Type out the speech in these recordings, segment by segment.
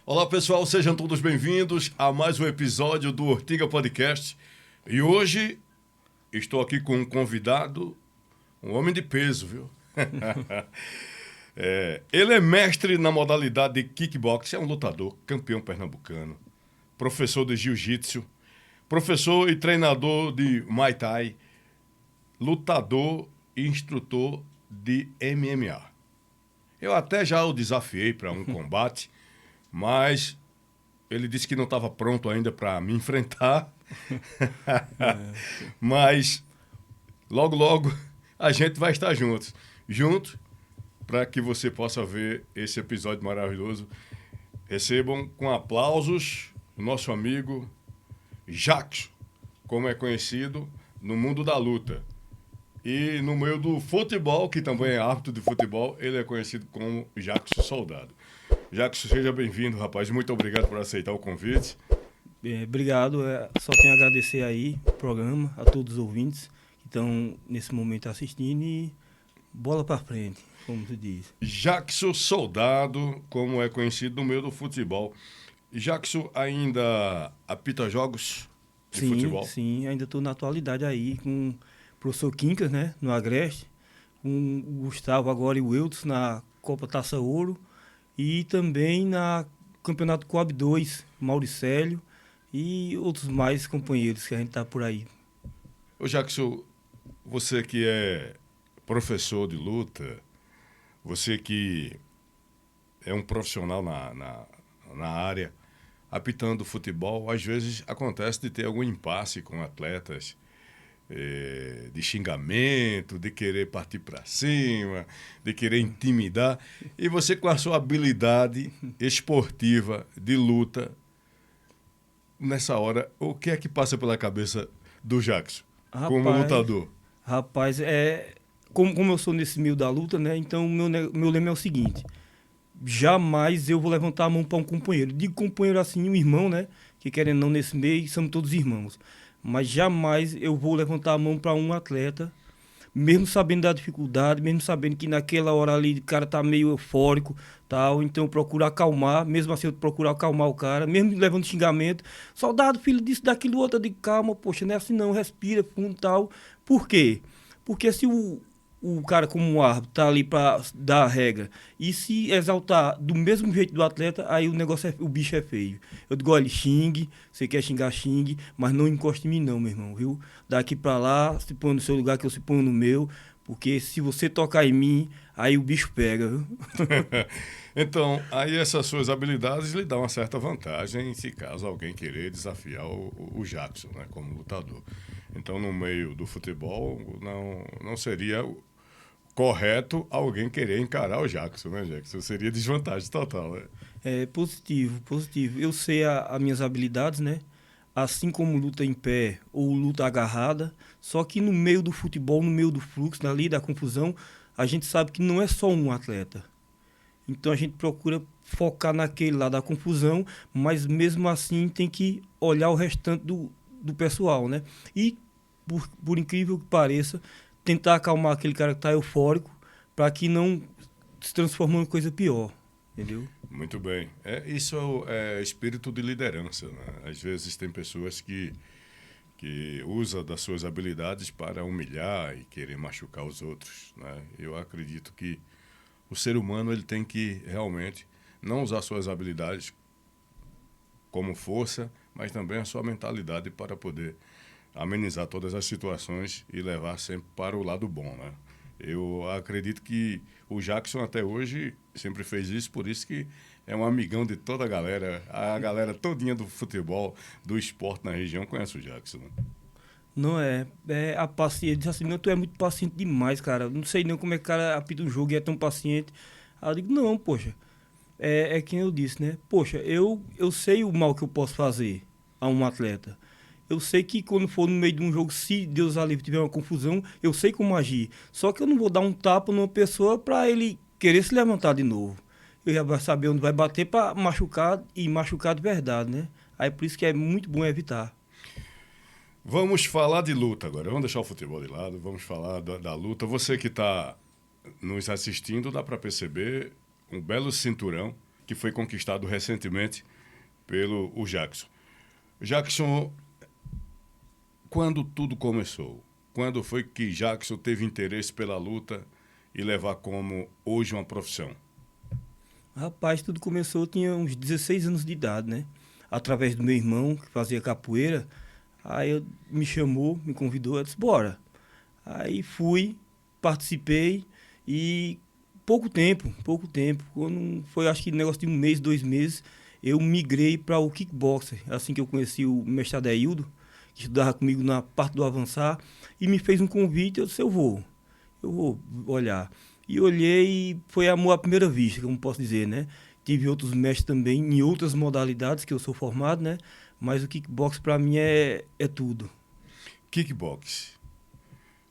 Olá, pessoal, sejam todos bem-vindos a mais um episódio do Ortiga Podcast. E hoje estou aqui com um convidado, um homem de peso, viu? Ele é mestre na modalidade de kickboxing, é um lutador, campeão pernambucano, professor de jiu-jitsu, professor e treinador de Muay Thai, lutador e instrutor de MMA. Eu até já o desafiei para um combate, mas ele disse que não estava pronto ainda para me enfrentar. Mas logo, logo a gente vai estar juntos para que você possa ver esse episódio maravilhoso. Recebam com aplausos o nosso amigo Jackson, como é conhecido no mundo da luta. E no meio do futebol, que também é árbitro de futebol, ele é conhecido como Jackson Soldado. Jackson, seja bem-vindo, rapaz. Muito obrigado por aceitar o convite. Obrigado. Só tenho a agradecer aí o programa, a todos os ouvintes que estão nesse momento assistindo e bola para frente, como se diz. Jackson Soldado, como é conhecido no meio do futebol. Jackson ainda apita jogos de futebol? Sim, ainda estou na atualidade aí com o professor Quincas, né, no Agreste, com o Gustavo agora e o Wilton na Copa Taça Ouro e também na Campeonato Coab 2, Mauricélio e outros mais companheiros que a gente tá por aí. Ô Jackson, você que é professor de luta, você que é um profissional na área, apitando futebol, às vezes acontece de ter algum impasse com atletas, de xingamento, de querer partir para cima, de querer intimidar. E você, com a sua habilidade esportiva de luta, nessa hora, o que é que passa pela cabeça do Jackson como lutador? Rapaz, como eu sou nesse meio da luta, né? Então, meu lema é o seguinte: jamais eu vou levantar a mão para um companheiro. Digo companheiro assim, um irmão, né? Que querendo ou não, nesse meio, somos todos irmãos. Mas jamais eu vou levantar a mão para um atleta, mesmo sabendo da dificuldade, mesmo sabendo que naquela hora ali o cara tá meio eufórico, tal, então eu procuro acalmar, mesmo assim eu procuro acalmar o cara, mesmo levando xingamento. Soldado, filho disso, daquilo, outro, de calma, poxa, não é assim não, respira, fundo, tal. Por quê? Porque se o cara, como um árbitro, tá ali para dar a regra e se exaltar do mesmo jeito do atleta, aí o negócio o bicho é feio. Eu digo, olha, xingue, você quer xingar, xingue, mas não encoste em mim não, meu irmão, viu? Daqui para lá, se põe no seu lugar que eu se ponho no meu, porque se você tocar em mim, aí o bicho pega, viu? Então, aí essas suas habilidades lhe dão uma certa vantagem se caso alguém querer desafiar o Jackson, né, como lutador. Então, no meio do futebol, não seria correto alguém querer encarar o Jackson, né, Jackson? Seria desvantagem total, né? Positivo. Eu sei as minhas habilidades, né? Assim como luta em pé ou luta agarrada, só que no meio do futebol, no meio do fluxo, ali da confusão, a gente sabe que não é só um atleta. Então a gente procura focar naquele lá da confusão, mas mesmo assim tem que olhar o restante do pessoal, né? E, por incrível que pareça, tentar acalmar aquele cara que está eufórico para que não se transforme em coisa pior, entendeu? Muito bem. Isso é espírito de liderança, né? Às vezes tem pessoas que usam das suas habilidades para humilhar e querer machucar os outros, né? Eu acredito que o ser humano ele tem que realmente não usar suas habilidades como força, mas também a sua mentalidade para poder amenizar todas as situações e levar sempre para o lado bom, né? Eu acredito que o Jackson até hoje sempre fez isso, por isso que é um amigão de toda a galera todinha do futebol, do esporte na região conhece o Jackson, né? Não a paciência, diz assim, não, tu é muito paciente demais, cara, não sei nem como é que o cara apita um jogo e é tão paciente. Aí eu digo, não, poxa, é quem eu disse, né? Poxa, eu sei o mal que eu posso fazer a um atleta. Eu sei que quando for no meio de um jogo, se Deus a livre tiver uma confusão, eu sei como agir. Só que eu não vou dar um tapa numa pessoa para ele querer se levantar de novo. Eu já vou saber onde vai bater para machucar e machucar de verdade, né? Aí por isso que é muito bom evitar. Vamos falar de luta agora. Vamos deixar o futebol de lado, vamos falar da luta. Você que está nos assistindo, dá para perceber um belo cinturão que foi conquistado recentemente pelo o Jackson. Jackson, quando tudo começou? Quando foi que Jackson teve interesse pela luta e levar como hoje uma profissão? Rapaz, tudo começou, eu tinha uns 16 anos de idade, né? Através do meu irmão, que fazia capoeira. Aí me chamou, me convidou, eu disse, bora. Aí fui, participei e pouco tempo, quando foi acho que negócio de um mês, 2 meses, eu migrei para o kickboxer, assim que eu conheci o mestre Adeildo, que estudava comigo na parte do avançar, e me fez um convite, eu disse, eu vou olhar. E olhei e foi amor à primeira vista, como posso dizer, né? Tive outros mestres também em outras modalidades que eu sou formado, né? Mas o kickbox para mim é tudo. Kickbox.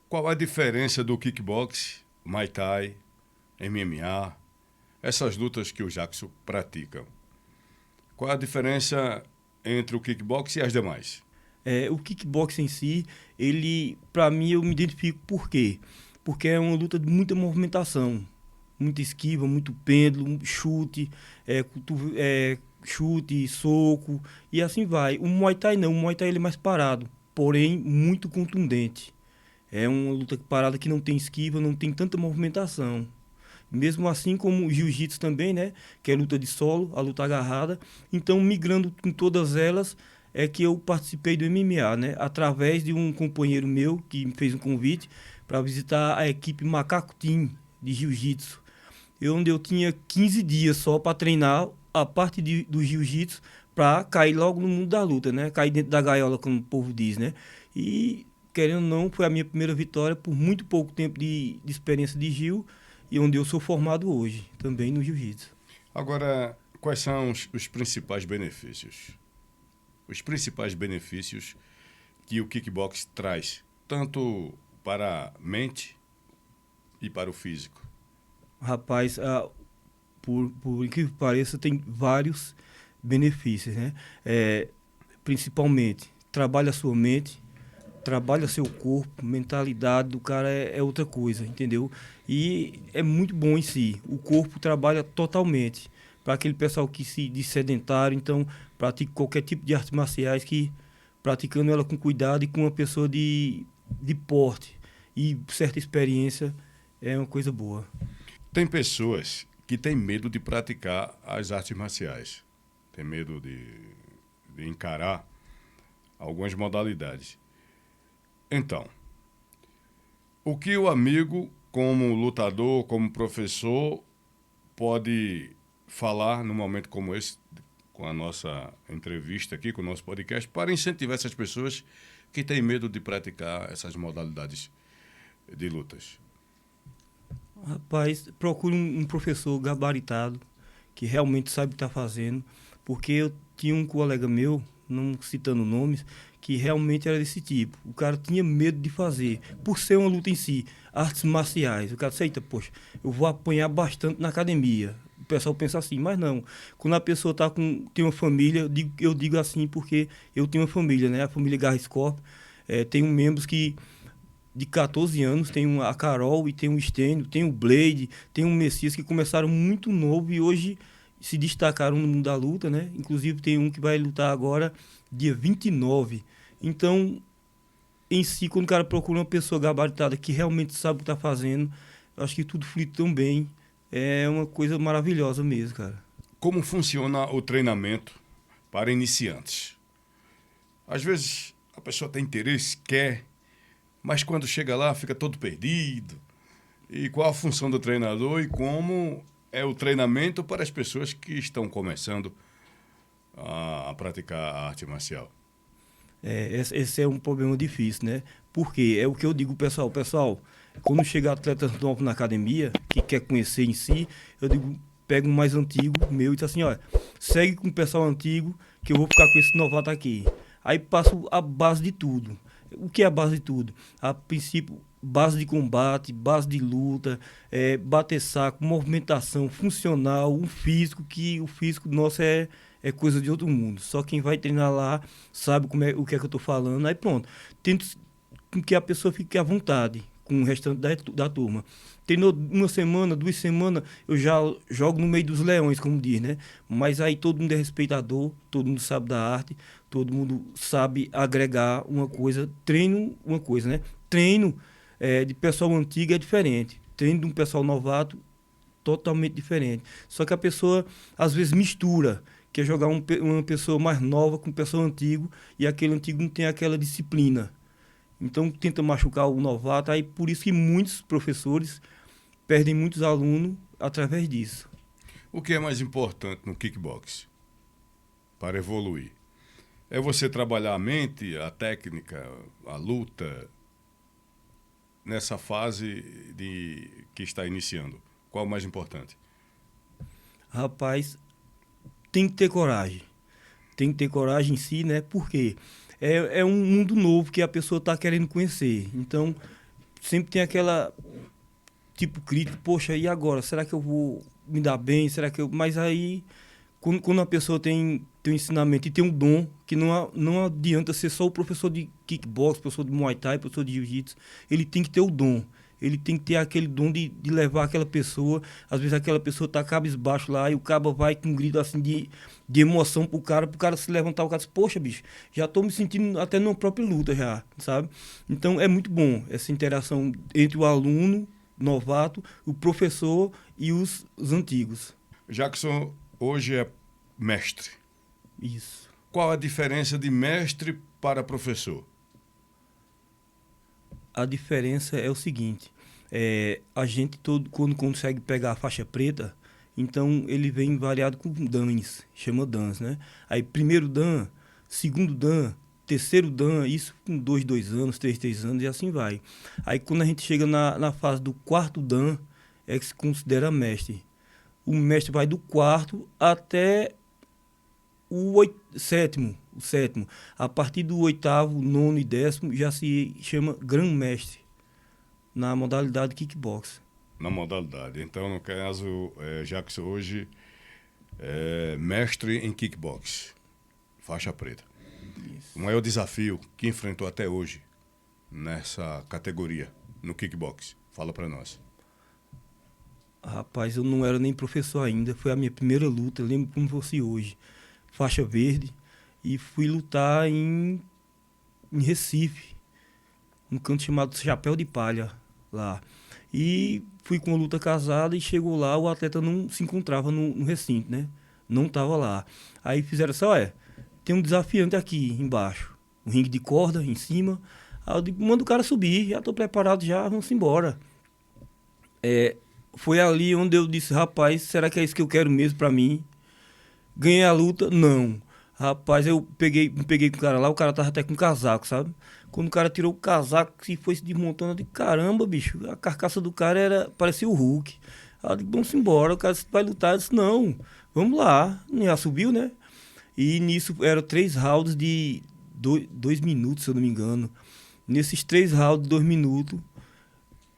Qual a diferença do kickbox, Muay Thai, MMA, essas lutas que o Jackson pratica? Qual a diferença entre o kickbox e as demais? O kickbox em si, ele, para mim, eu me identifico por quê? Porque é uma luta de muita movimentação, muita esquiva, muito pêndulo, chute, chute, soco e assim vai. O Muay Thai não, o Muay Thai ele é mais parado, porém muito contundente. É uma luta parada que não tem esquiva, não tem tanta movimentação. Mesmo assim como o jiu-jitsu também, né? Que é luta de solo, a luta agarrada. Então, migrando em todas elas, é que eu participei do MMA, né? Através de um companheiro meu que me fez um convite para visitar a equipe Macaco Team de jiu-jitsu. Onde eu tinha 15 dias só para treinar a parte do jiu-jitsu para cair logo no mundo da luta, né? Cair dentro da gaiola, como o povo diz, né? E, querendo ou não, foi a minha primeira vitória por muito pouco tempo de experiência de Gil e onde eu sou formado hoje, também no jiu-jitsu. Agora, quais são os principais benefícios? Os principais benefícios que o kickbox traz, tanto para a mente e para o físico? Rapaz, por incrível que pareça, tem vários benefícios, né? Principalmente, trabalha a sua mente, trabalha seu corpo, mentalidade do cara é outra coisa, entendeu? E é muito bom em si. O corpo trabalha totalmente. Para aquele pessoal que se diz sedentário, então pratica qualquer tipo de artes marciais, que praticando ela com cuidado e com uma pessoa de porte e certa experiência é uma coisa boa. Tem pessoas que têm medo de praticar as artes marciais, tem medo de encarar algumas modalidades. Então, o que o amigo, como lutador, como professor, pode falar num momento como esse, com a nossa entrevista aqui, com o nosso podcast, para incentivar essas pessoas que têm medo de praticar essas modalidades de lutas? Rapaz, procure um professor gabaritado, que realmente sabe o que está fazendo, porque eu tinha um colega meu, não citando nomes, que realmente era desse tipo. O cara tinha medo de fazer, por ser uma luta em si, artes marciais. O cara disse, eita, poxa, eu vou apanhar bastante na academia. O pessoal pensa assim, mas não. Quando a pessoa tem uma família, eu digo assim porque eu tenho uma família, né? A família Garris Corp. Tenho membros que de 14 anos, tem a Carol e tem o Stênio, tem o Blade, tem o Messias, que começaram muito novo e hoje se destacaram no mundo da luta, né? Inclusive tem um que vai lutar agora, dia 29. Então, em si, quando o cara procura uma pessoa gabaritada que realmente sabe o que está fazendo, eu acho que tudo flui tão bem. É uma coisa maravilhosa mesmo, cara. Como funciona o treinamento para iniciantes? Às vezes a pessoa tem interesse, quer, mas quando chega lá fica todo perdido. E qual a função do treinador e como é o treinamento para as pessoas que estão começando a praticar a arte marcial? Esse é um problema difícil, né? Porque é o que eu digo, pessoal, quando chega atleta novo na academia, que quer conhecer em si, eu digo, pega um mais antigo meu e diz assim, olha, segue com o pessoal antigo, que eu vou ficar com esse novato aqui. Aí passo a base de tudo. O que é a base de tudo? A princípio, base de combate, base de luta, bater saco, movimentação funcional, um físico, que o físico nosso é coisa de outro mundo. Só quem vai treinar lá sabe o que é que eu estou falando. Aí pronto. Tento que a pessoa fique à vontade. com o restante da turma. Treinou uma semana, 2 semanas, eu já jogo no meio dos leões, como diz, né? Mas aí todo mundo é respeitador, todo mundo sabe da arte, todo mundo sabe agregar uma coisa. Treino, uma coisa, né? Treino de pessoal antigo é diferente. Treino de um pessoal novato, totalmente diferente. Só que a pessoa, às vezes, mistura. Quer jogar uma pessoa mais nova com uma pessoa antigo e aquele antigo não tem aquela disciplina. Então, tenta machucar o novato. Aí, por isso que muitos professores perdem muitos alunos através disso. O que é mais importante no kickbox para evoluir? É você trabalhar a mente, a técnica, a luta, nessa fase que está iniciando? Qual é o mais importante? Rapaz, tem que ter coragem. Tem que ter coragem em si, né? Porque é um mundo novo que a pessoa está querendo conhecer. Então, sempre tem aquela tipo crítico, poxa, e agora? Será que eu vou me dar bem? Será que eu... Mas aí, quando a pessoa tem um ensinamento e tem um dom, que não adianta ser só o professor de kickbox, professor de muay thai, professor de jiu-jitsu, ele tem que ter o dom. Ele tem que ter aquele dom de levar aquela pessoa. Às vezes aquela pessoa tá cabisbaixo lá e o cabo vai com um grito assim de emoção pro cara se levantar. O cara diz, poxa, bicho, já tô me sentindo até numa própria luta já, sabe? Então é muito bom essa interação entre o aluno novato, o professor e os antigos. Jackson hoje é mestre. Isso. Qual a diferença de mestre para professor? A diferença é o seguinte, a gente todo, quando consegue pegar a faixa preta, então ele vem variado com dans, chama dans, né? Aí primeiro dan, segundo dan, terceiro dan, isso com 2 anos, 3 anos e assim vai. Aí quando a gente chega na fase do quarto dan, é que se considera mestre. O mestre vai do quarto até o sétimo. A partir do oitavo, nono e décimo já se chama grão-mestre na modalidade kickbox. Na modalidade. Então, no caso, Jackson hoje é mestre em kickbox, faixa preta. Isso. O maior desafio que enfrentou até hoje nessa categoria, no kickbox, fala para nós. Rapaz, eu não era nem professor ainda, foi a minha primeira luta, eu lembro como fosse hoje. Faixa verde, e fui lutar em Recife, num canto chamado Chapéu de Palha, lá. E fui com uma luta casada e chegou lá, o atleta não se encontrava no recinto, né? Não estava lá. Aí fizeram assim, olha, tem um desafiante aqui embaixo, um ringue de corda em cima. Aí eu digo, manda o cara subir, já estou preparado já, vamos embora. Foi ali onde eu disse, rapaz, será que é isso que eu quero mesmo para mim? Ganhei a luta? Não. Rapaz, eu me peguei com o cara lá, o cara tava até com casaco, sabe? Quando o cara tirou o casaco e foi se desmontando, eu disse, caramba, bicho, a carcaça do cara parecia o Hulk. Aí eu disse, vamos embora, o cara disse, vai lutar. Eu disse, não, vamos lá. Já subiu, né? E nisso eram 3 rounds de 2 minutos, se eu não me engano. Nesses 3 rounds de 2 minutos,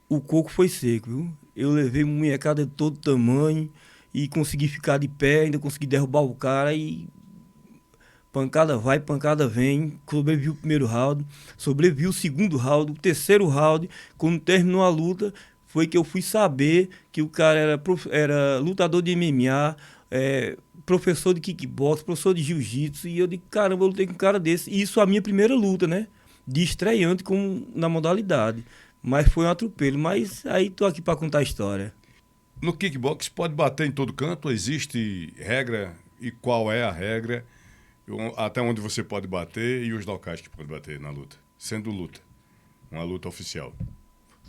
o coco foi seco, viu? Eu levei munhecada de todo tamanho e consegui ficar de pé, ainda consegui derrubar o cara e pancada vai, pancada vem. Sobrevivi o primeiro round, sobrevivi o segundo round, o terceiro round. Quando terminou a luta, foi que eu fui saber que o cara era lutador de MMA, professor de kickbox, professor de jiu-jitsu. E eu digo, caramba, eu lutei com um cara desse. E isso a minha primeira luta, né? De estreante na modalidade. Mas foi um atropelo. Mas aí tô aqui para contar a história. No kickbox pode bater em todo canto? Existe regra? E qual é a regra? Até onde você pode bater e os locais que pode bater na luta? Sendo luta. Uma luta oficial.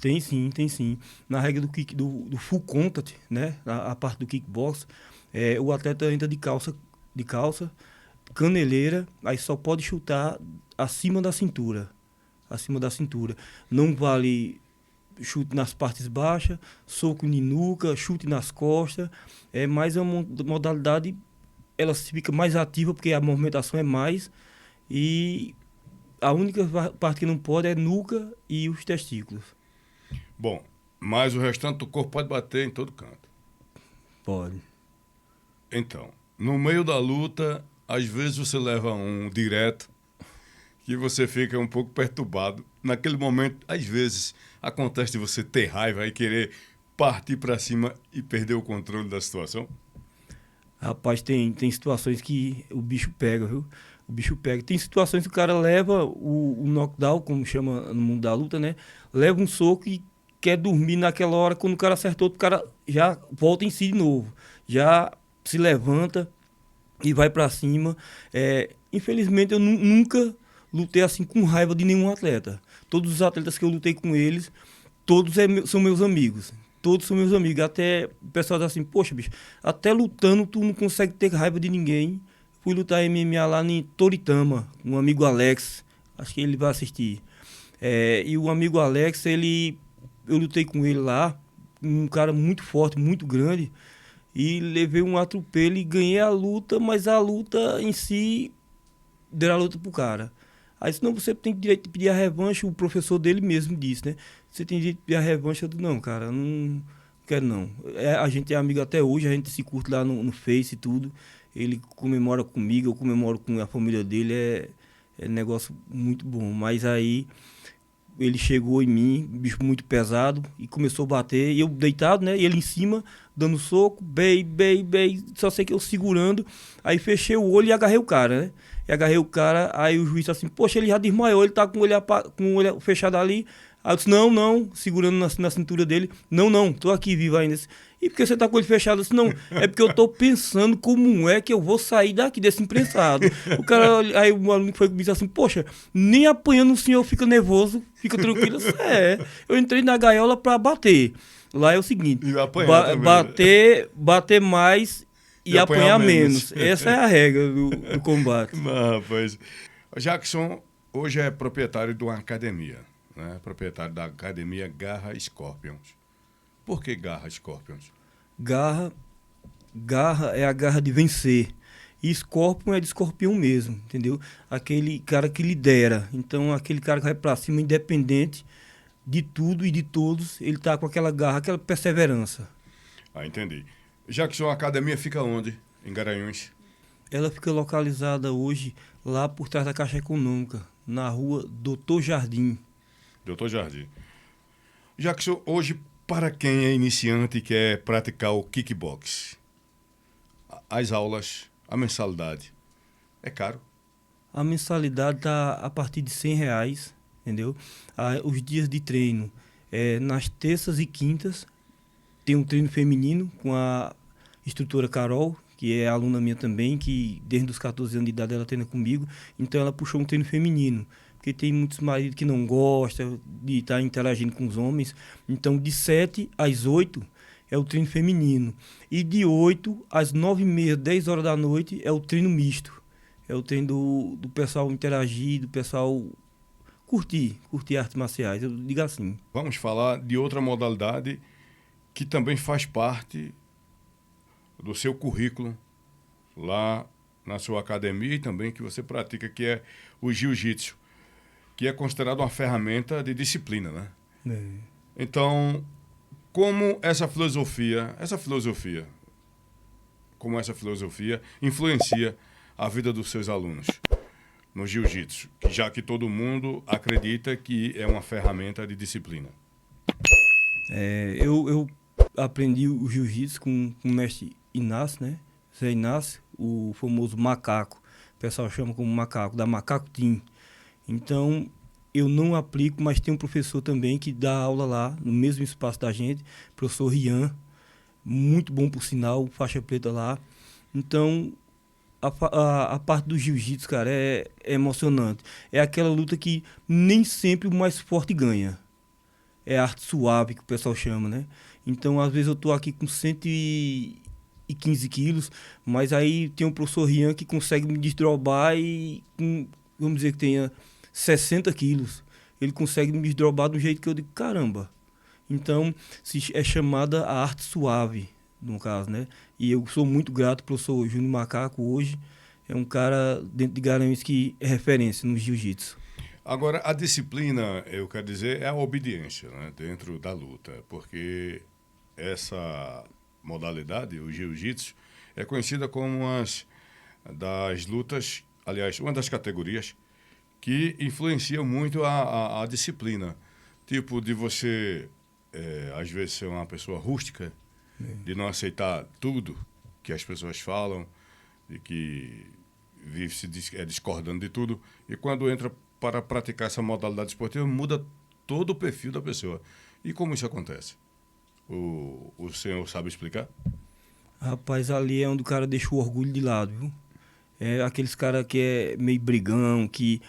Tem sim, tem sim. Na regra do full contact, né? A parte do kickbox, o atleta entra de calça, caneleira, aí só pode chutar acima da cintura. Acima da cintura. Não vale chute nas partes baixas, soco de nuca, chute nas costas. É mais uma modalidade, ela fica mais ativa porque a movimentação é mais. E a única parte que não pode é nuca e os testículos. Bom, mas o restante do corpo pode bater em todo canto. Pode. Então, no meio da luta, às vezes você leva um direto que você fica um pouco perturbado. Naquele momento, às vezes, acontece de você ter raiva e querer partir para cima e perder o controle da situação? Rapaz, tem situações que o bicho pega, viu? O bicho pega. Tem situações que o cara leva o knockdown, como chama no mundo da luta, né? Leva um soco e quer dormir naquela hora. Quando o cara acertou, o cara já volta em si de novo. Já se levanta e vai pra cima. Infelizmente, eu nunca lutei assim com raiva de nenhum atleta. Todos os atletas que eu lutei com eles, todos são meus amigos. Todos são meus amigos. Até o pessoal diz assim, poxa, bicho, até lutando tu não consegue ter raiva de ninguém. Fui lutar MMA lá em Toritama, um amigo Alex, acho que ele vai assistir. E o amigo Alex, eu lutei com ele lá, um cara muito forte, muito grande, e levei um atropelo e ganhei a luta, mas a luta em si deram a luta pro cara. Aí senão você tem direito de pedir a revanche, o professor dele mesmo disse, né? Você tem direito de pedir a revanche, eu disse, não, cara, não quero não. A gente é amigo até hoje, a gente se curte lá no Face e tudo. Ele comemora comigo, eu comemoro com a família dele, é negócio muito bom. Mas aí ele chegou em mim, bicho muito pesado, e começou a bater, e eu deitado, né? E ele em cima, dando soco, bem, só sei que eu segurando, aí fechei o olho e agarrei o cara, né? E agarrei o cara, aí o juiz assim, poxa, ele já desmaiou, ele tá com o olho fechado ali. Aí eu disse, não, segurando na cintura dele, não, tô aqui vivo ainda. E por que você tá com ele fechado? Eu disse, não, é porque eu tô pensando como é que eu vou sair daqui desse imprensado. O cara, aí o aluno foi comigo assim, poxa, nem apanhando o senhor fica nervoso, fica tranquilo. Eu disse, eu entrei na gaiola pra bater. Lá é o seguinte, bater mais e apanhar menos. Essa é a regra do combate. Não, rapaz. Jackson hoje é proprietário de uma academia, né? Proprietário da academia Garra Scorpions. Por que Garra Scorpions? Garra é a garra de vencer. E Scorpion é de escorpião mesmo, entendeu? Aquele cara que lidera. Então, aquele cara que vai pra cima, independente de tudo e de todos, ele tá com aquela garra, aquela perseverança. Ah, entendi. Jackson, a academia fica onde? Em Garanhuns? Ela fica localizada hoje lá por trás da Caixa Econômica, na rua Doutor Jardim. Doutor Jardim. Jackson, hoje, para quem é iniciante e quer praticar o kickbox, as aulas, a mensalidade, é caro? A mensalidade está a partir de R$ 100, entendeu? Os dias de treino, nas terças e quintas, tem um treino feminino com a instrutora Carol, que é aluna minha também, que desde os 14 anos de idade ela treina comigo, então ela puxou um treino feminino. Porque tem muitos maridos que não gostam de estar interagindo com os homens. Então, de 7 às 8 é o treino feminino. E de 8 às 9h30, 10 horas da noite é o treino misto. É o treino do pessoal interagir, do pessoal curtir artes marciais. Eu digo assim. Vamos falar de outra modalidade que também faz parte do seu currículo lá na sua academia e também que você pratica, que é o jiu-jitsu, que é considerado uma ferramenta de disciplina, né? Então, como essa filosofia influencia a vida dos seus alunos no jiu-jitsu, já que todo mundo acredita que é uma ferramenta de disciplina? Eu aprendi o jiu-jitsu com o mestre Inácio, né? Zé Inácio, o famoso macaco. O pessoal chama como macaco, da Macaco Team. Então, eu não aplico, mas tem um professor também que dá aula lá, no mesmo espaço da gente, professor Rian, muito bom por sinal, faixa preta lá. Então, a parte do jiu-jitsu, cara, é emocionante. É aquela luta que nem sempre o mais forte ganha. É a arte suave, que o pessoal chama, né? Então, às vezes eu tô aqui com 115 quilos, mas aí tem um professor Rian que consegue me desdobrar e, vamos dizer que tenha 60 quilos. Ele consegue me desdobrar de um jeito que eu digo, caramba. Então, é chamada a arte suave, no caso, né? E eu sou muito grato ao professor Júnior Macaco hoje. É um cara dentro de Garanhuns que é referência no jiu-jitsu. Agora, a disciplina, eu quero dizer, é a obediência, né, dentro da luta, porque essa modalidade, o jiu-jitsu, é conhecida como uma das lutas, aliás, uma das categorias que influenciam muito a disciplina. Tipo, de você, às vezes, ser uma pessoa rústica, de não aceitar tudo que as pessoas falam, de que vive se discordando de tudo. E quando entra para praticar essa modalidade esportiva, muda todo o perfil da pessoa. E como isso acontece? O senhor sabe explicar? Rapaz, ali é onde o cara deixa o orgulho de lado, viu? É aqueles cara que é meio brigão, que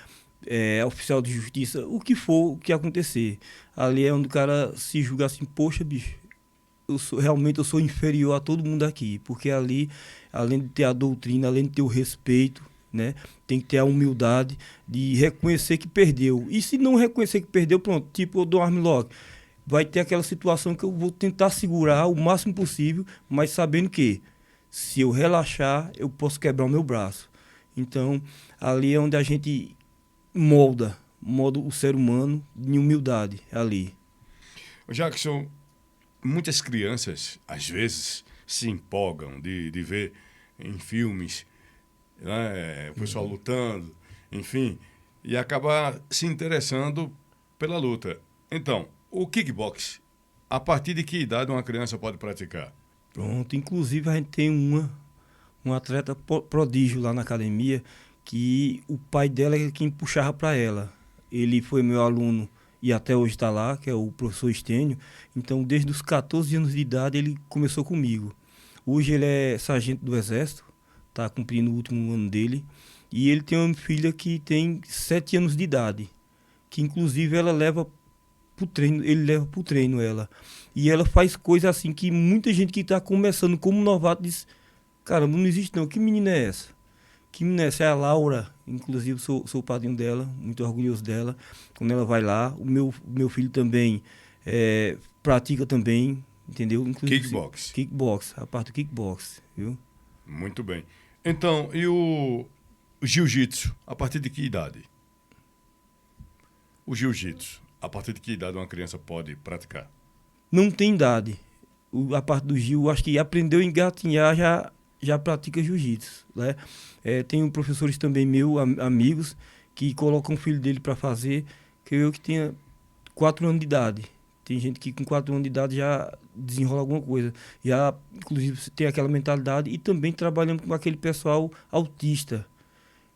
é oficial de justiça, o que for, o que acontecer. Ali é onde o cara se julga assim, poxa, bicho, realmente eu sou inferior a todo mundo aqui, porque ali, além de ter a doutrina, além de ter o respeito, né, tem que ter a humildade de reconhecer que perdeu. E se não reconhecer que perdeu, pronto, tipo o do Armlock, vai ter aquela situação que eu vou tentar segurar o máximo possível, mas sabendo que se eu relaxar, eu posso quebrar o meu braço. Então, ali é onde a gente molda o ser humano em humildade, ali. Jackson, muitas crianças, às vezes, se empolgam de ver em filmes, né, o pessoal lutando, enfim, e acaba se interessando pela luta. Então, o kickbox, a partir de que idade uma criança pode praticar? Pronto, inclusive a gente tem um atleta prodígio lá na academia, que o pai dela é quem puxava para ela. Ele foi meu aluno e até hoje está lá, que é o professor Estênio. Então, desde os 14 anos de idade, ele começou comigo. Hoje ele é sargento do Exército, está cumprindo o último ano dele. E ele tem uma filha que tem 7 anos de idade, que inclusive ela leva pro treino, ele leva pro treino ela. E ela faz coisas assim que muita gente que está começando como novato diz, caramba, não existe não, que menina é essa? Que menina é essa? É a Laura, inclusive sou o padrinho dela, muito orgulhoso dela. Quando ela vai lá, o meu filho também pratica também, entendeu? Inclusive, Kickbox. Kickbox, a parte do kickbox, viu? Muito bem. Então, e o jiu-jitsu, a partir de que idade? O jiu-jitsu, a partir de que idade uma criança pode praticar? Não tem idade. A parte do Gil, acho que aprendeu a engatinhar, já pratica jiu-jitsu, né? Tenho professores também amigos, que colocam o filho dele para fazer, que eu que tinha 4 anos de idade. Tem gente que com 4 anos de idade já desenrola alguma coisa. Já, inclusive, tem aquela mentalidade. E também trabalhamos com aquele pessoal autista,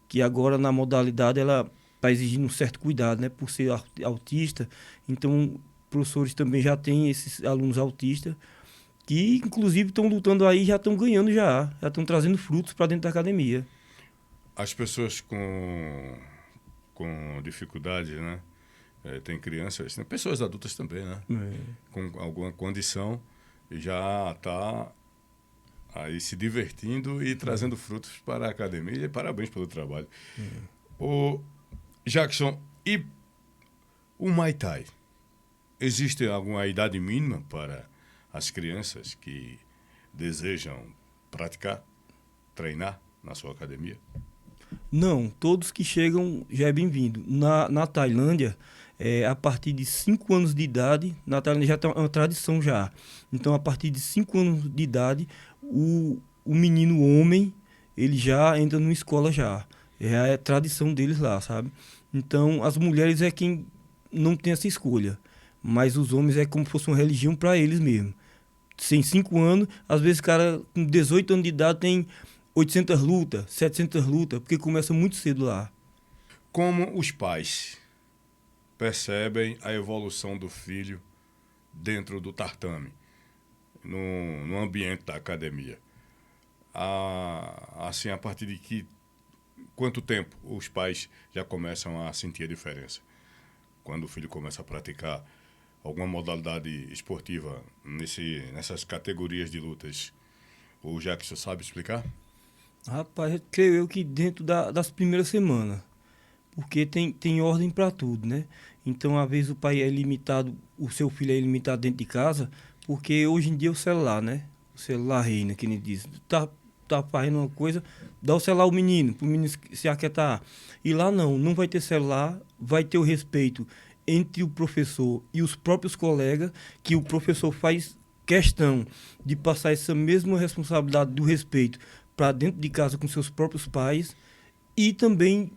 que agora na modalidade ela está exigindo um certo cuidado, né? Por ser autista. Então, professores também já têm esses alunos autistas, que inclusive estão lutando aí, já estão ganhando já estão trazendo frutos para dentro da academia. As pessoas com dificuldade, né? Tem crianças, tem pessoas adultas também, né? Com alguma condição, já está aí se divertindo e trazendo frutos para a academia. E parabéns pelo trabalho. O Jackson, e o Muay Thai? Existe alguma idade mínima para as crianças que desejam praticar, treinar na sua academia? Não, todos que chegam já é bem-vindo. Na Tailândia, a partir de 5 anos de idade, na Tailândia já tem uma tradição já. Então, a partir de 5 anos de idade, o menino homem, ele já entra numa escola já. É a tradição deles lá, sabe? Então, as mulheres é quem não tem essa escolha. Mas os homens é como se fosse uma religião para eles mesmo. Sem 5 anos, às vezes o cara com 18 anos de idade tem 800 lutas, 700 lutas, porque começa muito cedo lá. Como os pais percebem a evolução do filho dentro do tatame, no ambiente da academia? Assim, a partir de quanto tempo os pais já começam a sentir a diferença? Quando o filho começa a praticar alguma modalidade esportiva nessas categorias de lutas, o Jackson sabe explicar? Rapaz, creio eu que dentro das primeiras semanas, porque tem ordem para tudo, né? Então, às vezes o pai é limitado, o seu filho é limitado dentro de casa, porque hoje em dia o celular, né? O celular reina, que ele diz. Tá fazendo uma coisa, dá o celular ao menino, para o menino se aquietar. E lá não vai ter celular, vai ter o respeito entre o professor e os próprios colegas, que o professor faz questão de passar essa mesma responsabilidade do respeito para dentro de casa com seus próprios pais, e também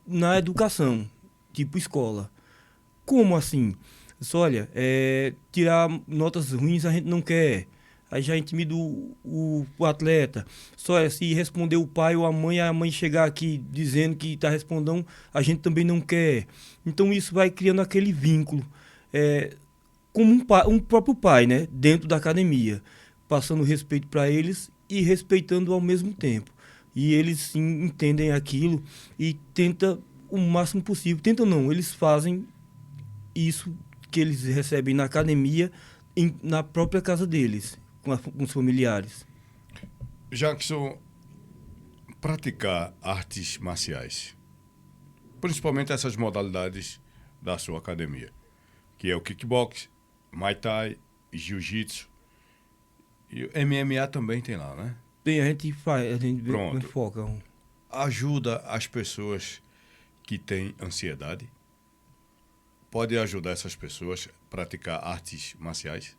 na educação, tipo escola. Como assim? Só olha, tirar notas ruins a gente não quer. Aí já intimida o atleta. Só se responder o pai ou a mãe chegar aqui dizendo que está respondendo, a gente também não quer. Então isso vai criando aquele vínculo. Como um próprio pai, né? Dentro da academia. Passando respeito para eles e respeitando ao mesmo tempo. E eles sim entendem aquilo e tenta o máximo possível. Tentam não, eles fazem isso que eles recebem na academia na própria casa deles, com os familiares. Jackson, praticar artes marciais, principalmente essas modalidades da sua academia, que é o kickbox, Muay Thai, Jiu-Jitsu e o MMA também tem lá, né? Bem, a gente faz, a gente Pronto. foca. Ajuda as pessoas que têm ansiedade? Pode ajudar essas pessoas a praticar artes marciais?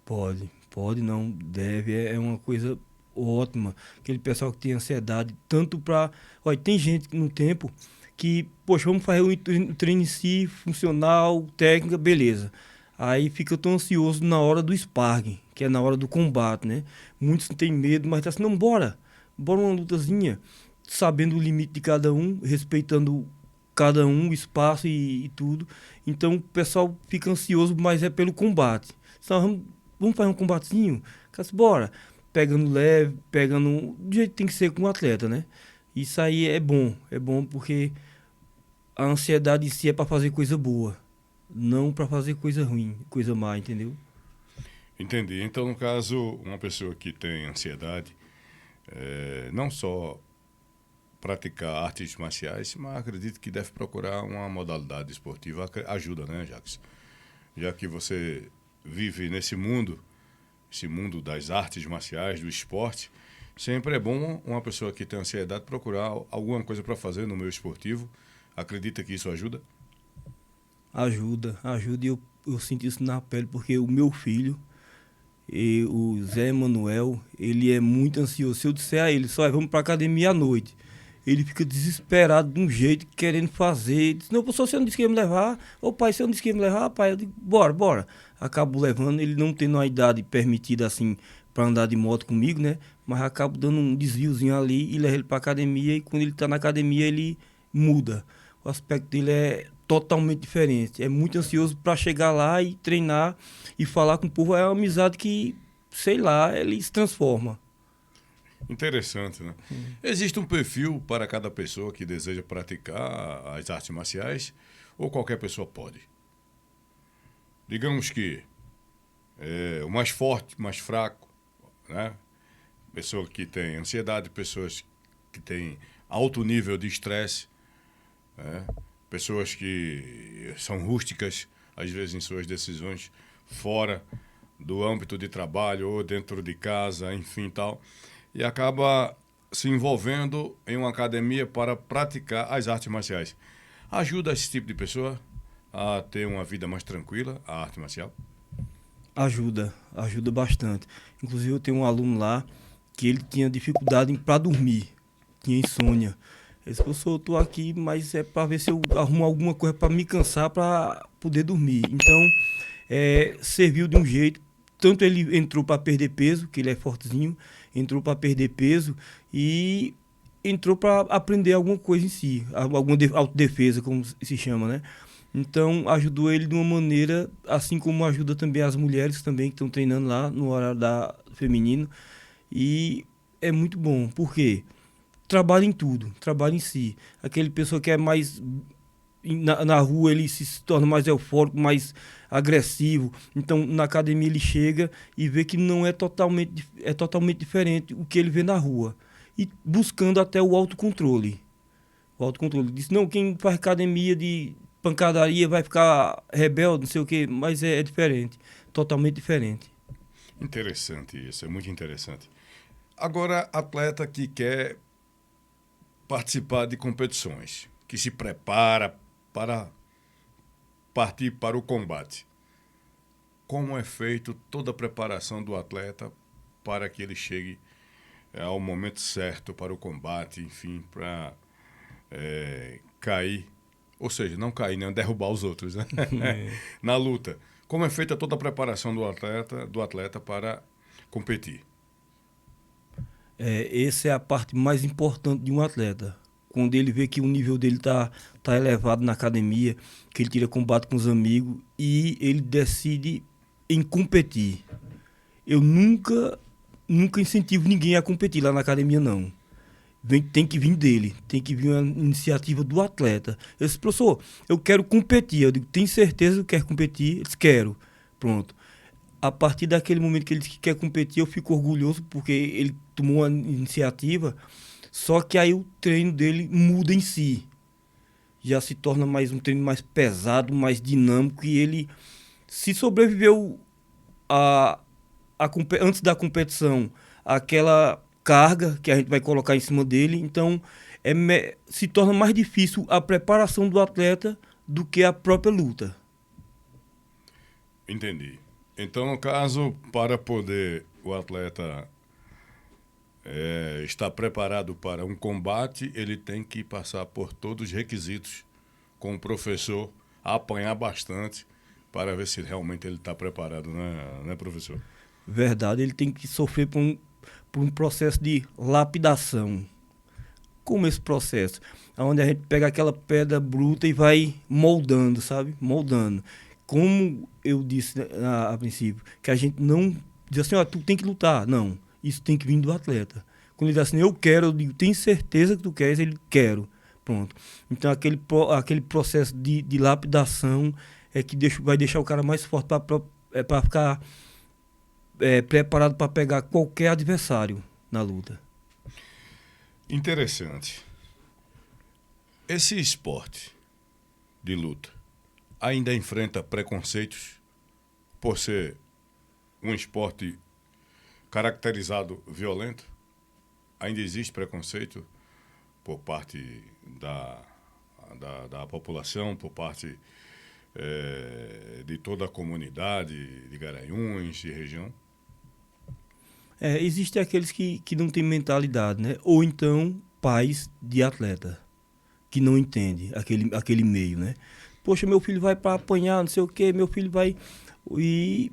Pode, não, deve, é uma coisa ótima. Aquele pessoal que tem ansiedade, tanto para. Olha, tem gente no tempo que, poxa, vamos fazer o treino em si, funcional, técnica, beleza. Aí fica tão ansioso na hora do sparring, que é na hora do combate, né? Muitos têm medo, mas tá assim, não, bora uma lutazinha, sabendo o limite de cada um, respeitando cada um, o espaço e tudo. Então o pessoal fica ansioso, mas é pelo combate. Então, vamos fazer um combatezinho? Cara, bora. Pegando leve, pegando do jeito que tem que ser com o atleta, né? Isso aí é bom porque a ansiedade em si é para fazer coisa boa, não para fazer coisa ruim, coisa má, entendeu? Entendi. Então, no caso, uma pessoa que tem ansiedade, não só praticar artes marciais, mas acredito que deve procurar uma modalidade esportiva. Ajuda, né, Jacques? Já que você vive nesse mundo, esse mundo das artes marciais, do esporte, sempre é bom uma pessoa que tem ansiedade procurar alguma coisa para fazer no meio esportivo. Acredita que isso ajuda? Ajuda e eu sinto isso na pele porque o meu filho, o Zé Manuel, ele é muito ansioso. Se eu disser a ele, só vamos pra academia à noite, ele fica desesperado de um jeito, querendo fazer. Ele diz, não, professor, você não disse que ia me levar? Ô pai, você não disse que ia me levar? Pai, eu digo, bora. Acabo levando, ele não tendo uma idade permitida assim para andar de moto comigo, né? Mas acabo dando um desviozinho ali e levo ele pra academia. E quando ele tá na academia, ele muda. O aspecto dele é totalmente diferente. É muito ansioso para chegar lá e treinar e falar com o povo. É uma amizade que, sei lá, ele se transforma. Interessante, né? Existe um perfil para cada pessoa que deseja praticar as artes marciais ou qualquer pessoa pode? Digamos que o mais forte, mais fraco, né? Pessoa que tem ansiedade, pessoas que têm alto nível de estresse, né? Pessoas que são rústicas, às vezes em suas decisões fora do âmbito de trabalho ou dentro de casa, enfim, tal, e acaba se envolvendo em uma academia para praticar as artes marciais. Ajuda esse tipo de pessoa a ter uma vida mais tranquila, a arte marcial? Ajuda bastante. Inclusive eu tenho um aluno lá que ele tinha dificuldade para dormir, tinha insônia. Ele disse, professor, eu tô aqui, mas é para ver se eu arrumo alguma coisa para me cansar para poder dormir. Então, serviu de um jeito. Tanto ele entrou para perder peso, que ele é fortezinho, entrou para perder peso e entrou para aprender alguma coisa em si, alguma autodefesa, como se chama, né? Então, ajudou ele de uma maneira, assim como ajuda também as mulheres também que estão treinando lá no horário feminino. E é muito bom, porque trabalha em tudo, trabalha em si. Aquele pessoa que é mais na rua, ele se torna mais eufórico, mais agressivo. Então, na academia ele chega e vê que não é totalmente diferente o que ele vê na rua. E buscando até o autocontrole. O autocontrole. Diz, não, quem faz academia de pancadaria vai ficar rebelde, não sei o quê, mas é diferente. Totalmente diferente. Interessante isso, é muito interessante. Agora, atleta que quer participar de competições, que se prepara para partir para o combate. Como é feito toda a preparação do atleta para que ele chegue ao momento certo para o combate, enfim, para cair, ou seja, não cair, não derrubar os outros, né? Na luta. Como é feita toda a preparação do atleta para competir? Essa é a parte mais importante de um atleta. Quando ele vê que o nível dele tá elevado na academia, que ele tira combate com os amigos e ele decide em competir. Eu nunca incentivo ninguém a competir lá na academia, não. Tem que vir dele, tem que vir uma iniciativa do atleta. Eu disse, professor, eu quero competir. Eu digo, tem certeza que quer competir? Ele disse, quero. Pronto. A partir daquele momento que ele disse que quer competir, eu fico orgulhoso porque ele tomou a iniciativa, só que aí o treino dele muda em si. Já se torna mais um treino mais pesado, mais dinâmico, e ele, se sobreviveu antes da competição, aquela carga que a gente vai colocar em cima dele, então se torna mais difícil a preparação do atleta do que a própria luta. Entendi. Então, no caso, para poder o atleta estar preparado para um combate, ele tem que passar por todos os requisitos com o professor, apanhar bastante para ver se realmente ele está preparado, né, professor? Verdade, ele tem que sofrer por um processo de lapidação. Como esse processo? Onde a gente pega aquela pedra bruta e vai moldando, sabe? Moldando. Como eu disse a princípio, que a gente não diz assim, ó, tu tem que lutar. Não, isso tem que vir do atleta. Quando ele diz assim, eu quero, eu digo, tem certeza que tu queres? Ele, quero. Pronto. Então aquele processo de lapidação é que vai deixar o cara mais forte para ficar preparado para pegar qualquer adversário na luta. Interessante. Esse esporte de luta ainda enfrenta preconceitos por ser um esporte caracterizado violento? Ainda existe preconceito por parte da população, por parte de toda a comunidade de Garanhuns e região? Existem aqueles que não têm mentalidade, né? Ou então pais de atleta que não entendem aquele meio, né? Poxa, meu filho vai para apanhar, não sei o quê, meu filho vai... E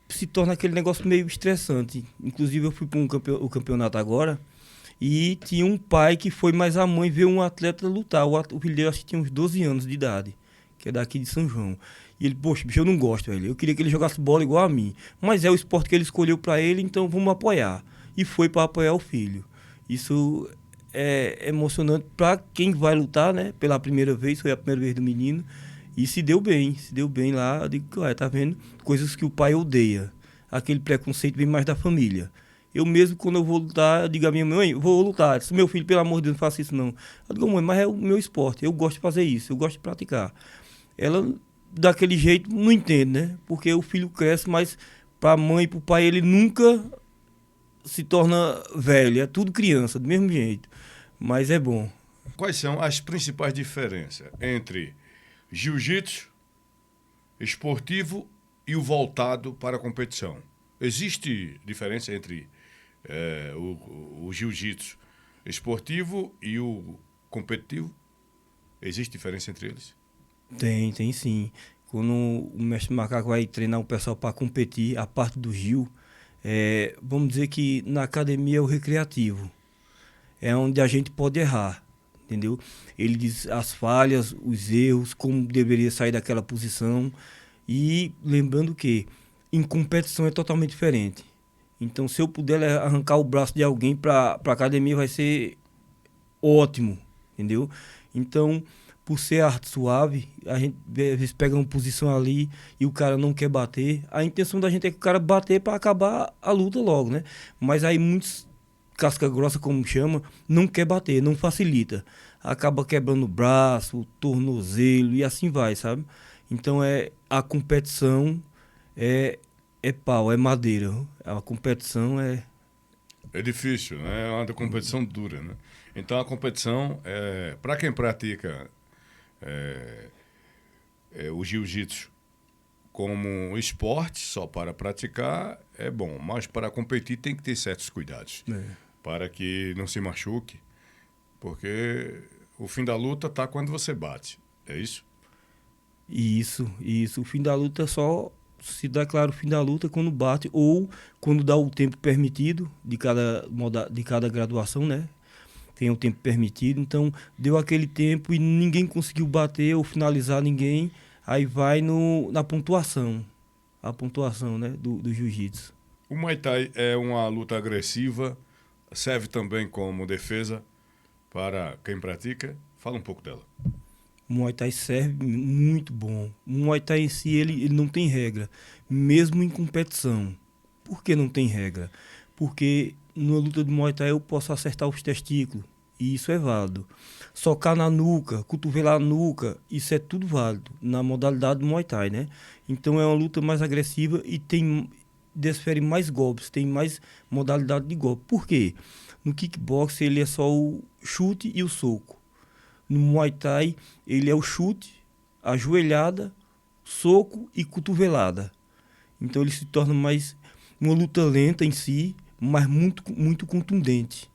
se torna aquele negócio meio estressante. Inclusive, eu fui para o campeonato agora e tinha um pai que foi mais a mãe ver um atleta lutar. O filho dele, acho que tinha uns 12 anos de idade, que é daqui de São João. E ele, poxa, bicho, eu não gosto, velho. Eu queria que ele jogasse bola igual a mim. Mas é o esporte que ele escolheu para ele, então vamos apoiar. E foi para apoiar o filho. Isso é emocionante para quem vai lutar, né? Pela primeira vez, foi a primeira vez do menino. E se deu bem lá. Eu digo, tá vendo? Coisas que o pai odeia. Aquele preconceito vem mais da família. Eu mesmo, quando eu vou lutar, eu digo à minha mãe, vou lutar. Disse, meu filho, pelo amor de Deus, não faça isso não. Eu digo, mãe, mas é o meu esporte. Eu gosto de fazer isso, eu gosto de praticar. Ela, daquele jeito, não entende, né? Porque o filho cresce, mas para a mãe e para o pai, ele nunca se torna velho. É tudo criança, do mesmo jeito. Mas é bom. Quais são as principais diferenças entre jiu-jitsu, esportivo e o voltado para a competição? Existe diferença entre o jiu-jitsu esportivo e o competitivo? Existe diferença entre eles? Tem sim. Quando o mestre Macaco vai treinar o pessoal para competir, a parte do Gil, vamos dizer que na academia é o recreativo. É onde a gente pode errar, entendeu? Ele diz as falhas, os erros, como deveria sair daquela posição. E lembrando que em competição é totalmente diferente. Então, se eu puder arrancar o braço de alguém para a academia, vai ser ótimo, entendeu? Então, por ser arte suave, a gente às vezes pega uma posição ali e o cara não quer bater. A intenção da gente é que o cara bater para acabar a luta logo, né? Mas aí muitos casca grossa, como chama, não quer bater, não facilita. Acaba quebrando o braço, o tornozelo e assim vai, sabe? Então, a competição é pau, é madeira. A competição é... É difícil, né? É uma competição dura, né? Então, a competição, para quem pratica o jiu-jitsu como um esporte, só para praticar, é bom. Mas para competir tem que ter certos cuidados. Para que não se machuque. Porque O fim da luta tá quando você bate, é isso? Isso. O fim da luta só se declara o fim da luta quando bate ou quando dá o tempo permitido de cada graduação, né? Tem o tempo permitido, então deu aquele tempo e ninguém conseguiu bater ou finalizar ninguém, aí vai na pontuação, a pontuação, né, do jiu-jitsu. O Muay Thai é uma luta agressiva, serve também como defesa para quem pratica. Fala um pouco dela. O Muay Thai serve muito bom. O Muay Thai em si, ele não tem regra, mesmo em competição. Por que não tem regra? Porque numa luta de Muay Thai eu posso acertar os testículos, e isso é válido. Socar na nuca, cotovelar na nuca, isso é tudo válido na modalidade do Muay Thai, né? Então é uma luta mais agressiva e desfere mais golpes, tem mais modalidade de golpe. Por quê? No kickbox ele é só o chute e o soco. No Muay Thai ele é o chute, a joelhada, soco e cotovelada. Então ele se torna mais uma luta lenta em si, mas muito contundente.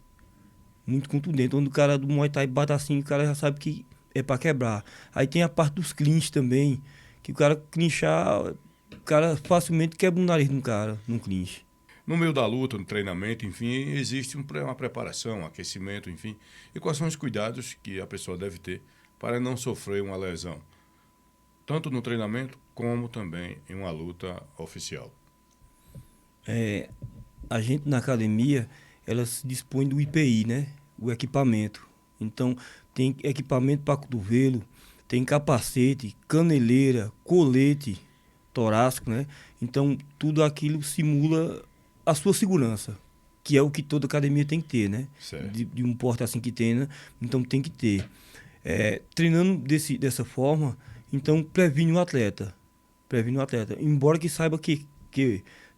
Muito contundente. Quando o cara do Muay Thai bate assim, o cara já sabe que é para quebrar. Aí tem a parte dos clinch também, que o cara clinchar, o cara facilmente quebra o nariz de um cara num clinch. No meio da luta, no treinamento, enfim, existe uma preparação, um aquecimento, enfim. E quais são os cuidados que a pessoa deve ter para não sofrer uma lesão? Tanto no treinamento, como também em uma luta oficial. A gente na academia, ela se dispõe do IPI, né? O equipamento. Então, tem equipamento para cotovelo, tem capacete, caneleira, colete torácico, né? Então, tudo aquilo simula a sua segurança, que é o que toda academia tem que ter, né? Certo. De um porte assim que tem, né? Então, tem que ter. Treinando dessa forma, então, previne o atleta. Previne o atleta. Embora que saiba que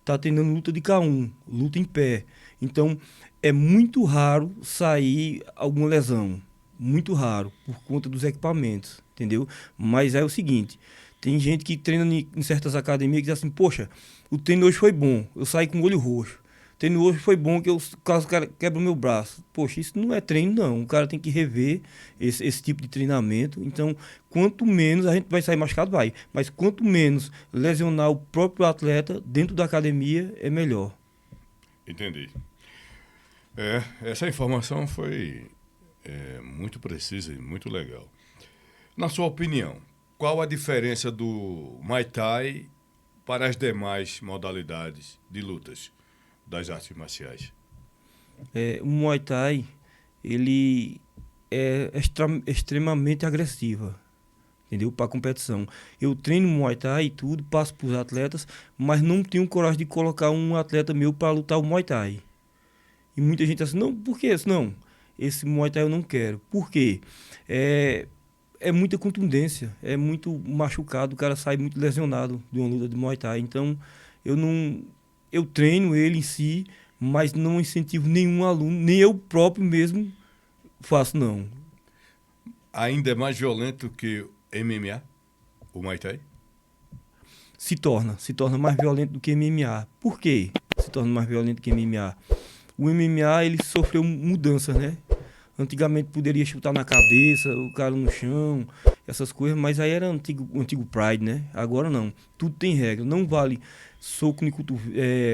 tá treinando luta de K1, luta em pé. Então, é muito raro sair alguma lesão. Muito raro, por conta dos equipamentos, entendeu? Mas é o seguinte, tem gente que treina em certas academias que diz assim, poxa, o treino hoje foi bom, eu saí com o olho roxo. O treino hoje foi bom, que caso o cara quebra o meu braço. Poxa, isso não é treino, não. O cara tem que rever esse tipo de treinamento. Então, quanto menos a gente vai sair machucado, vai. Mas quanto menos lesionar o próprio atleta dentro da academia, é melhor. Entendi. Essa informação foi muito precisa e muito legal. Na sua opinião, qual a diferença do Muay Thai para as demais modalidades de lutas das artes marciais? O Muay Thai, ele é extremamente agressiva, entendeu? Para competição. Eu treino Muay Thai e tudo, passo para os atletas, mas não tenho coragem de colocar um atleta meu para lutar o Muay Thai. E muita gente diz assim, não, por que isso? Não, esse Muay Thai eu não quero. Por quê? É muita contundência, é muito machucado, o cara sai muito lesionado de uma luta de Muay Thai. Então, eu treino ele em si, mas não incentivo nenhum aluno, nem eu próprio mesmo faço, não. Ainda é mais violento que o MMA, o Muay Thai? Se torna mais violento do que MMA. Por quê? Se torna mais violento que MMA. O MMA, ele sofreu mudanças, né? Antigamente poderia chutar na cabeça, o cara no chão, essas coisas, mas aí era o antigo Pride, né? Agora não. Tudo tem regra. Não vale soco em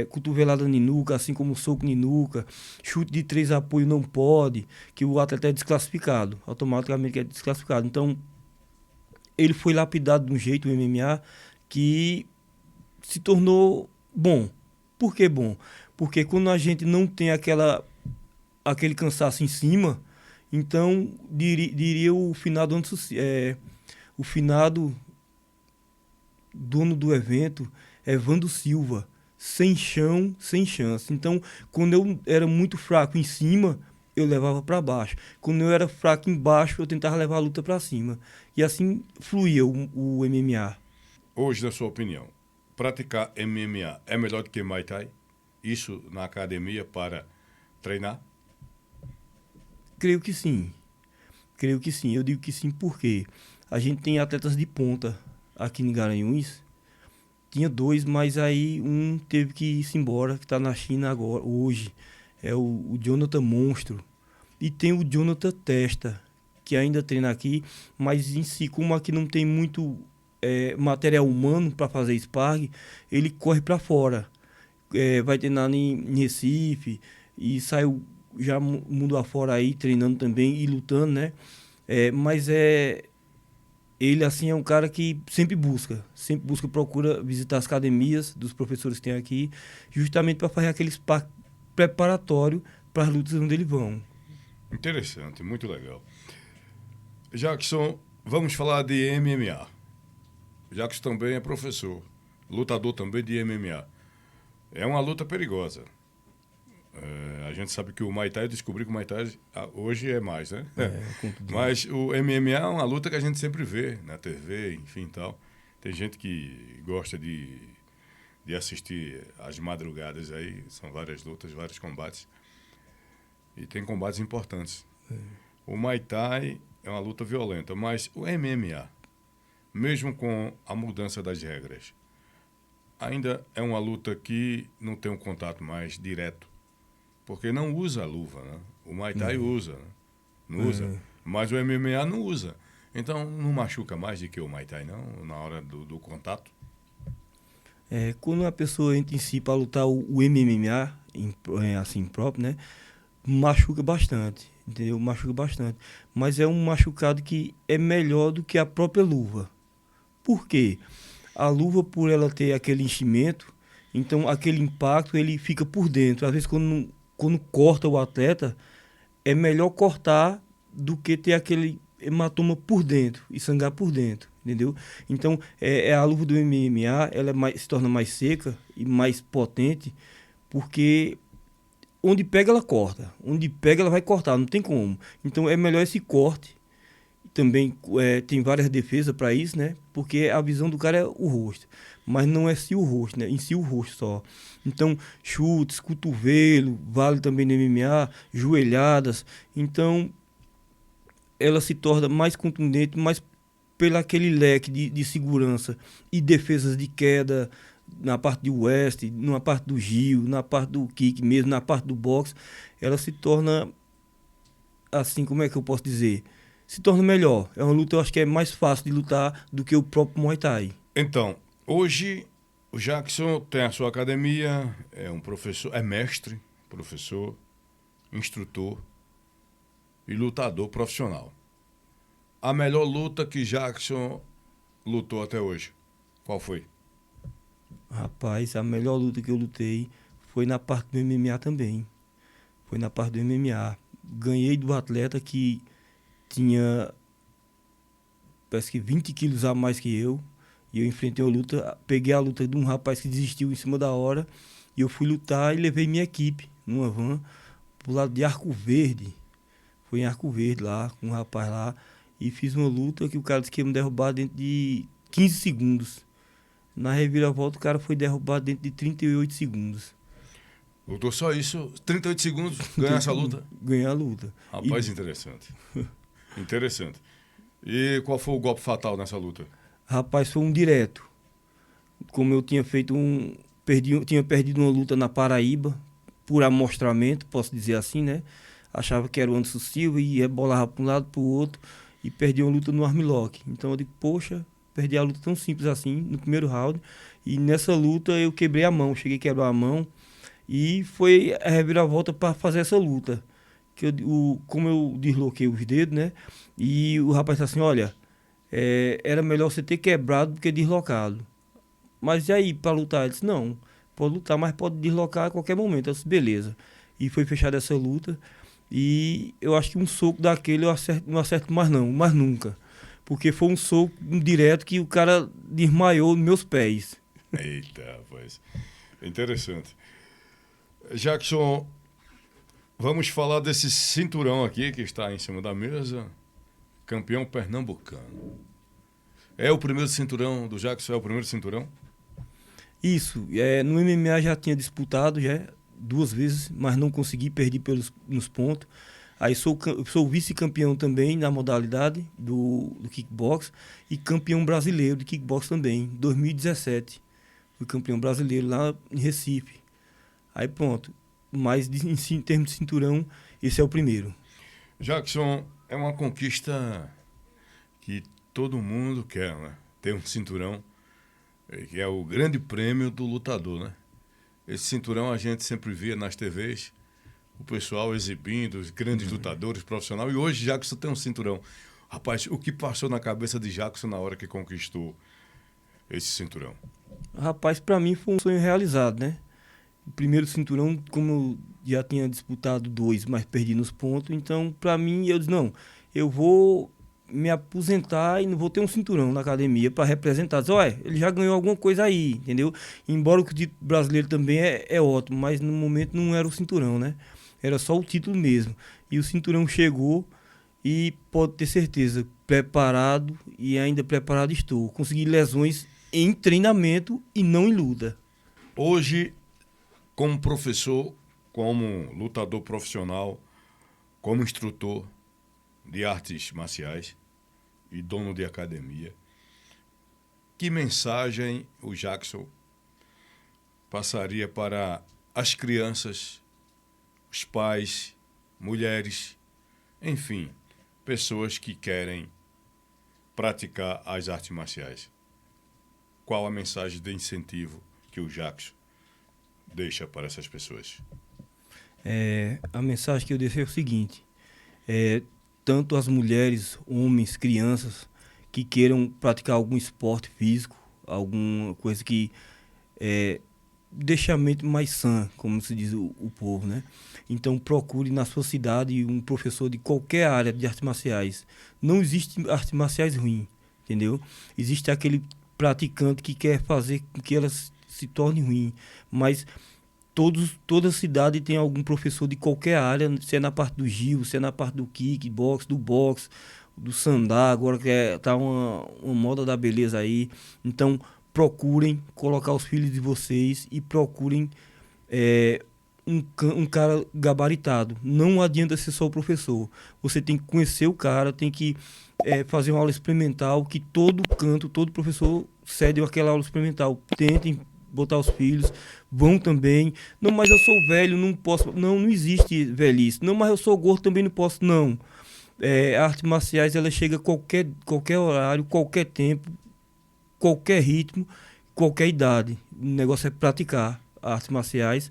cotovelada em nuca, assim como soco em nuca. Chute de 3 apoios não pode, que o atleta é desclassificado. Automaticamente é desclassificado. Então, ele foi lapidado de um jeito, o MMA, que se tornou bom. Por que bom? Porque quando a gente não tem aquele cansaço em cima, então diria o finado o finado dono do evento, Evandro Silva, sem chão, sem chance. Então, quando eu era muito fraco em cima, eu levava para baixo. Quando eu era fraco embaixo, eu tentava levar a luta para cima. E assim fluía o MMA. Hoje, na sua opinião, praticar MMA é melhor do que Muay Thai? Isso na academia para treinar? Creio que sim. Creio que sim. Eu digo que sim porque a gente tem atletas de ponta aqui em Garanhuns. Tinha 2, mas aí um teve que ir embora, que está na China agora, hoje. É o Jonathan Monstro. E tem o Jonathan Testa, que ainda treina aqui, mas em si, como aqui não tem muito material humano para fazer sparring, ele corre para fora. Vai treinar em Recife e saiu já mundo afora aí, treinando também e lutando, né? Mas ele, assim, é um cara que sempre busca, procura visitar as academias dos professores que tem aqui, justamente para fazer aquele sparring preparatório para as lutas onde eles vão. Interessante, muito legal. Jackson, vamos falar de MMA. Jackson também é professor, lutador também de MMA. É uma luta perigosa. A gente sabe que o Muay Thai, eu descobri que o Muay Thai hoje é mais, né? Mas o MMA é uma luta que a gente sempre vê na TV, enfim e tal. Tem gente que gosta de assistir às madrugadas aí, são várias lutas, vários combates. E tem combates importantes. O Muay Thai é uma luta violenta, mas o MMA, mesmo com a mudança das regras, ainda é uma luta que não tem um contato mais direto, porque não usa a luva, né? O Muay Thai usa, né? Não usa, mas o MMA não usa. Então não machuca mais do que o Muay Thai, não, na hora do contato. Quando a pessoa entra em si para lutar o MMA, assim próprio, né? Machuca bastante, entendeu? Machuca bastante. Mas é um machucado que é melhor do que a própria luva. Por quê? A luva, por ela ter aquele enchimento, então aquele impacto ele fica por dentro. Às vezes, quando corta o atleta, é melhor cortar do que ter aquele hematoma por dentro e sangrar por dentro, entendeu? Então, a luva do MMA ela se torna mais seca e mais potente, porque onde pega, ela corta. Onde pega, ela vai cortar, não tem como. Então, é melhor esse corte. Também tem várias defesas para isso, né? Porque a visão do cara é o rosto. Mas não é o rosto, né? Em si o rosto só. Então, chutes, cotovelo, vale também no MMA, joelhadas. Então, ela se torna mais contundente, mais pelo aquele leque de segurança e defesas de queda na parte de West, na parte do Gil, na parte do kick mesmo, na parte do boxe. Ela se torna, assim, como é que eu posso dizer? Se torna melhor. É uma luta, eu acho que é mais fácil de lutar do que o próprio Muay Thai. Então, hoje o Jackson tem a sua academia, é um professor, é mestre, professor, instrutor e lutador profissional. A melhor luta que Jackson lutou até hoje, qual foi? Rapaz, a melhor luta que eu lutei foi na parte do MMA também. Foi na parte do MMA. Ganhei do atleta que tinha, parece que 20 quilos a mais que eu. E eu enfrentei a luta, peguei a luta de um rapaz que desistiu em cima da hora. E eu fui lutar e levei minha equipe numa van pro lado de Arco Verde. Foi em Arco Verde lá, com um rapaz lá. E fiz uma luta que o cara disse que ia me derrubar dentro de 15 segundos. Na reviravolta, o cara foi derrubado dentro de 38 segundos. Lutou só isso, 38 segundos, ganhar essa luta? Ganhar a luta. Rapaz, interessante. Interessante. E qual foi o golpe fatal nessa luta? Rapaz, foi um direto. Como eu tinha tinha perdido uma luta na Paraíba, por amostramento, posso dizer assim, né? Achava que era o Anderson Silva e rebolava para um lado para o outro e perdi uma luta no armlock. Então eu digo, poxa, perdi a luta tão simples assim, no primeiro round. E nessa luta eu quebrei a mão, cheguei a quebrar a mão. E foi a reviravolta para fazer essa luta. Como eu desloquei os dedos, né? E o rapaz disse assim, olha, era melhor você ter quebrado do que deslocado. Mas e aí, para lutar? Ele disse, não, pode lutar, mas pode deslocar a qualquer momento. Eu disse, beleza. E foi fechada essa luta. E eu acho que um soco daquele não acerto mais não, mais nunca. Porque foi um soco direto que o cara desmaiou nos meus pés. Eita, rapaz. Interessante. Jackson, vamos falar desse cinturão aqui que está em cima da mesa. Campeão pernambucano. É o primeiro cinturão do Jackson? É o primeiro cinturão? Isso. No MMA já tinha disputado 2 vezes, mas não consegui, perdi nos pontos. Aí sou vice-campeão também na modalidade do kickbox e campeão brasileiro de kickbox também, em 2017. Fui campeão brasileiro lá em Recife. Aí pronto. Mas em termos de cinturão, esse é o primeiro. Jackson, É uma conquista que todo mundo quer, né? Ter um cinturão, que é o grande prêmio do lutador, né? Esse cinturão a gente sempre via nas TVs, o pessoal exibindo, os grandes lutadores profissionais, e hoje Jackson tem um cinturão. Rapaz, o que passou na cabeça de Jackson na hora que conquistou esse cinturão? Rapaz, para mim foi um sonho realizado, né? O primeiro cinturão, como eu já tinha disputado dois, mas perdi nos pontos, então para mim eu disse, não, eu vou me aposentar e não vou ter um cinturão na academia para representar. Diz, olha, ele já ganhou alguma coisa aí, entendeu? Embora o título brasileiro também é ótimo, mas no momento não era o cinturão, né? Era só o título mesmo. E o cinturão chegou e pode ter certeza, preparado e ainda preparado estou. Consegui lesões em treinamento e não em luta. Hoje, como professor, como lutador profissional, como instrutor de artes marciais e dono de academia, que mensagem o Jackson passaria para as crianças, os pais, mulheres, enfim, pessoas que querem praticar as artes marciais? Qual a mensagem de incentivo que o Jackson deixa para essas pessoas? A mensagem que eu deixo é o seguinte: é, tanto as mulheres, homens, crianças que queiram praticar algum esporte físico, alguma coisa que deixe a mente mais sã, como se diz o povo, né? Então procure na sua cidade um professor de qualquer área de artes marciais. Não existe artes marciais ruins, entendeu? Existe aquele praticante que quer fazer com que elas se torne ruim, mas toda cidade tem algum professor de qualquer área, se é na parte do Gil, se é na parte do kickbox, do boxe, do sandá, agora que tá uma moda da beleza aí. Então, procurem colocar os filhos de vocês e procurem um cara gabaritado. Não adianta ser só o professor. Você tem que conhecer o cara, tem que fazer uma aula experimental, que todo canto, todo professor cede aquela aula experimental. Tentem botar os filhos, vão também. Não, mas eu sou velho, não posso. Não, não existe velhice. Não, mas eu sou gordo, também não posso. Não. Artes marciais, ela chega a qualquer horário, qualquer tempo, qualquer ritmo, qualquer idade. O negócio é praticar artes marciais,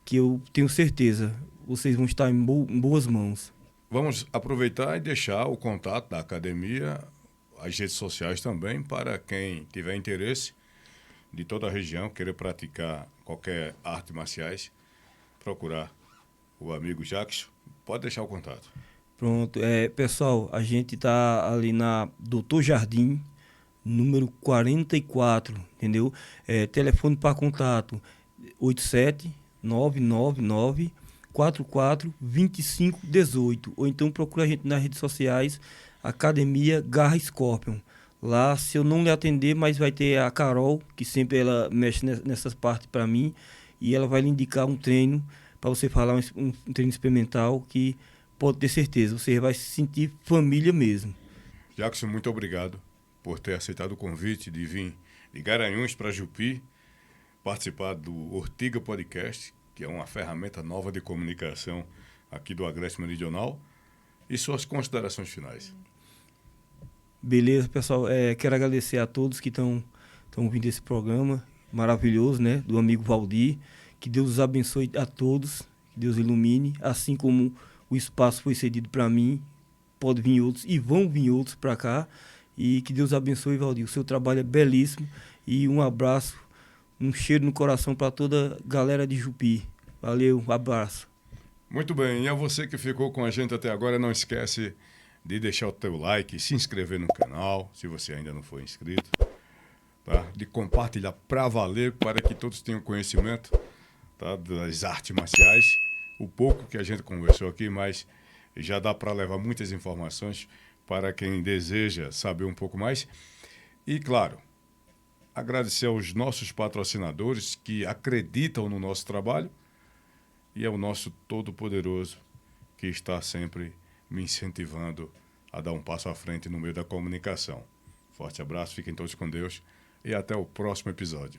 que eu tenho certeza, vocês vão estar em boas mãos. Vamos aproveitar e deixar o contato da academia, as redes sociais também, para quem tiver interesse de toda a região, querer praticar qualquer arte marciais, procurar o amigo Jackson. Pode deixar o contato. Pronto, pessoal, a gente tá ali na Doutor Jardim, número 44, entendeu? Telefone para contato 87 999 44 25 18, ou então procura a gente nas redes sociais, Academia Garra Scorpion. Lá, se eu não lhe atender, mas vai ter a Carol, que sempre ela mexe nessas partes para mim, e ela vai lhe indicar um treino para você falar, um treino experimental que pode ter certeza, você vai se sentir família mesmo. Jackson, muito obrigado por ter aceitado o convite de vir de Garanhuns para Jupi, participar do Ortiga Podcast, que é uma ferramenta nova de comunicação aqui do Agreste Meridional, e suas considerações finais. Beleza, pessoal. Quero agradecer a todos que estão ouvindo esse programa maravilhoso, né? Do amigo Valdir. Que Deus os abençoe a todos, que Deus ilumine, assim como o espaço foi cedido para mim, pode vir outros e vão vir outros para cá. E que Deus abençoe, Valdir. O seu trabalho é belíssimo. E um abraço, um cheiro no coração para toda a galera de Jupi. Valeu, um abraço. Muito bem, e a você que ficou com a gente até agora, não esquece de deixar o teu like, se inscrever no canal, se você ainda não for inscrito, tá? De compartilhar para valer, para que todos tenham conhecimento, tá? Das artes marciais. O pouco que a gente conversou aqui, mas já dá para levar muitas informações para quem deseja saber um pouco mais. E, claro, agradecer aos nossos patrocinadores que acreditam no nosso trabalho e ao nosso Todo-Poderoso que está sempre me incentivando a dar um passo à frente no meio da comunicação. Forte abraço, fiquem todos com Deus e até o próximo episódio.